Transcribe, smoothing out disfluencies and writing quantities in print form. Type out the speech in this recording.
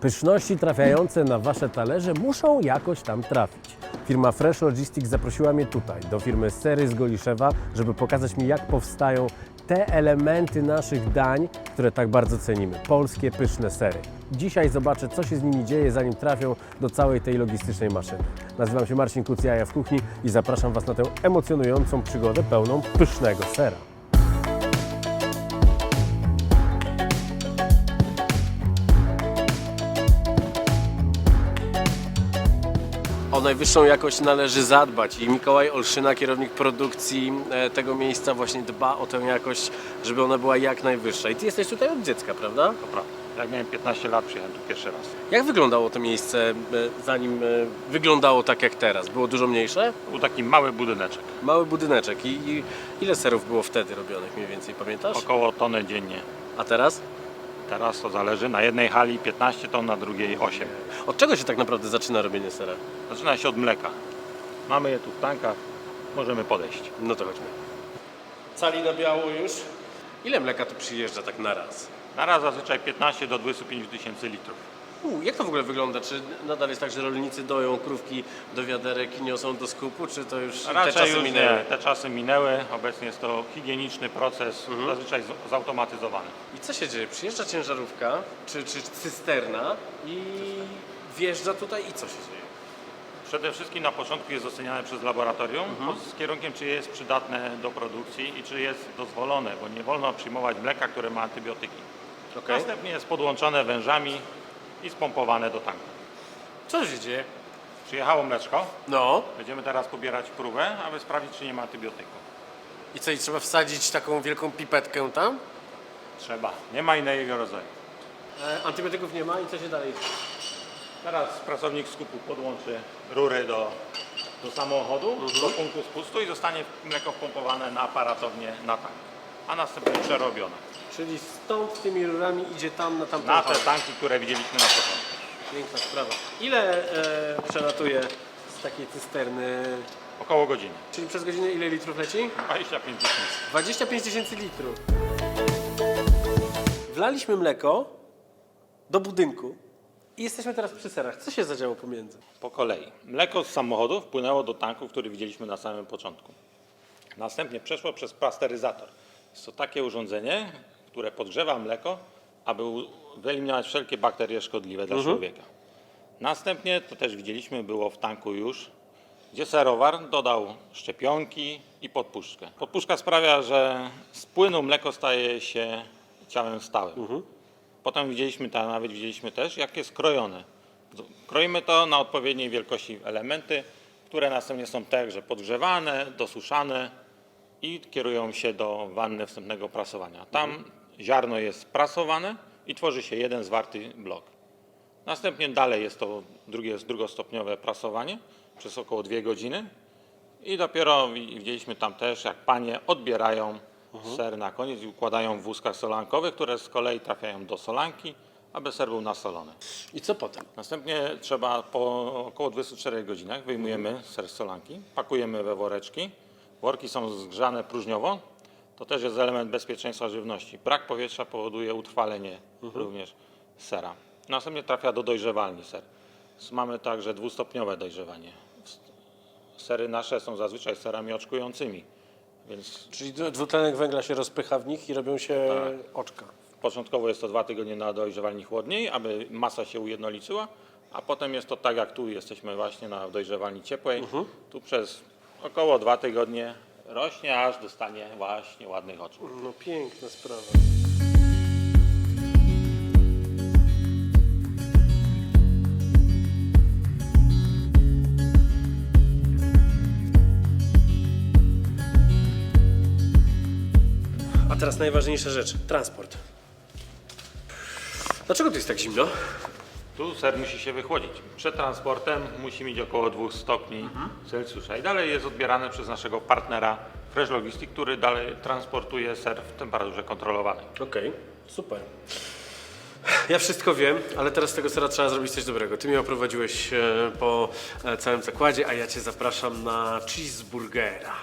Pyszności trafiające na Wasze talerze muszą jakoś tam trafić. Firma Fresh Logistics zaprosiła mnie tutaj, do firmy Sery z Goliszewa, żeby pokazać mi, jak powstają te elementy naszych dań, które tak bardzo cenimy. Polskie, pyszne sery. Dzisiaj zobaczę, co się z nimi dzieje, zanim trafią do całej tej logistycznej maszyny. Nazywam się Marcin Kuc, Jaja w kuchni i zapraszam Was na tę emocjonującą przygodę pełną pysznego sera. O najwyższą jakość należy zadbać i Mikołaj Olszyna, kierownik produkcji tego miejsca, właśnie dba o tę jakość, żeby ona była jak najwyższa. I Ty jesteś tutaj od dziecka, prawda? To prawda. Jak miałem 15 lat, przyjechałem tu pierwszy raz. Jak wyglądało to miejsce, zanim wyglądało tak jak teraz? Było dużo mniejsze? Był taki mały budyneczek. Mały budyneczek. I ile serów było wtedy robionych mniej więcej, pamiętasz? Około tony dziennie. A teraz? Teraz to zależy. Na jednej hali 15 ton, na drugiej 8. Od czego się tak naprawdę zaczyna robienie sera? Zaczyna się od mleka. Mamy je tu w tankach. Możemy podejść. No to chodźmy. Cali na biało już? Ile mleka tu przyjeżdża tak na raz? Na raz zazwyczaj 15 do 25 tysięcy litrów. Jak to w ogóle wygląda? Czy nadal jest tak, że rolnicy doją krówki do wiaderek i niosą do skupu, czy to już te Raczej czasy już minęły? nie. Te czasy minęły. Obecnie jest to higieniczny proces, zazwyczaj zautomatyzowany. I co się dzieje? Przyjeżdża ciężarówka, czy cysterna i wjeżdża tutaj i co się dzieje? Przede wszystkim na początku jest oceniane przez laboratorium z kierunkiem, czy jest przydatne do produkcji i czy jest dozwolone, bo nie wolno przyjmować mleka, które ma antybiotyki. Okay. Następnie jest podłączone wężami i spompowane do tanku. Co się dzieje? Przyjechało mleczko. No. Będziemy teraz pobierać próbę, aby sprawdzić, czy nie ma antybiotyku. I co, i trzeba wsadzić taką wielką pipetkę tam? Trzeba. Nie ma innego rodzaju. Antybiotyków nie ma i co się dalej? Teraz pracownik skupu podłączy rury do samochodu, do punktu spustu i zostanie mleko wpompowane na aparatownię na tank, a następnie przerobione. Czyli stąd tymi rurami idzie tam na tamtą Na te halę. tanki, które widzieliśmy na początku. Piękna sprawa. Ile przelatuje z takiej cysterny? Około godziny. Czyli przez godzinę ile litrów leci? 25 tysięcy. 25 tysięcy litrów. Wlaliśmy mleko do budynku i jesteśmy teraz przy serach. Co się zadziało pomiędzy? Po kolei. Mleko z samochodu wpłynęło do tanku, który widzieliśmy na samym początku. Następnie przeszło przez pasteryzator. Jest to takie urządzenie, które podgrzewa mleko, aby wyeliminować wszelkie bakterie szkodliwe dla człowieka. Następnie, to też widzieliśmy, było w tanku już, gdzie serowar dodał szczepionki i podpuszczkę. Podpuszczka sprawia, że z płynu mleko staje się ciałem stałym. Potem nawet widzieliśmy też, jak jest krojone. Kroimy to na odpowiedniej wielkości elementy, które następnie są także podgrzewane, dosuszane i kierują się do wanny wstępnego prasowania. Tam ziarno jest prasowane i tworzy się jeden zwarty blok. Następnie dalej jest to drugostopniowe prasowanie przez około 2 godziny i dopiero widzieliśmy tam też, jak panie odbierają ser na koniec i układają w wózkach solankowych, które z kolei trafiają do solanki, aby ser był nasolony. I co potem? Następnie trzeba po około 24 godzinach wyjmujemy ser z solanki, pakujemy we woreczki. Worki są zgrzane próżniowo. To też jest element bezpieczeństwa żywności. Brak powietrza powoduje utrwalenie również sera. Następnie trafia do dojrzewalni ser. Mamy także dwustopniowe dojrzewanie. Sery nasze są zazwyczaj serami oczkującymi, więc Czyli dwutlenek węgla się rozpycha w nich i robią się oczka. początkowo jest to 2 tygodnie na dojrzewalni chłodniej, aby masa się ujednoliciła, a potem jest to tak jak tu jesteśmy właśnie na dojrzewalni ciepłej. Tu przez około 2 tygodnie rośnie, aż dostanie właśnie ładnych oczu. No piękna sprawa. A teraz najważniejsza rzecz. Transport. Dlaczego tu jest tak zimno? Tu ser musi się wychłodzić. Przed transportem musi mieć około 2 stopni Celsjusza i dalej jest odbierane przez naszego partnera Fresh Logistics, który dalej transportuje ser w temperaturze kontrolowanej. Okej, super. Ja wszystko wiem, ale teraz z tego sera trzeba zrobić coś dobrego. Ty mnie oprowadziłeś po całym zakładzie, a ja Cię zapraszam na cheeseburgera.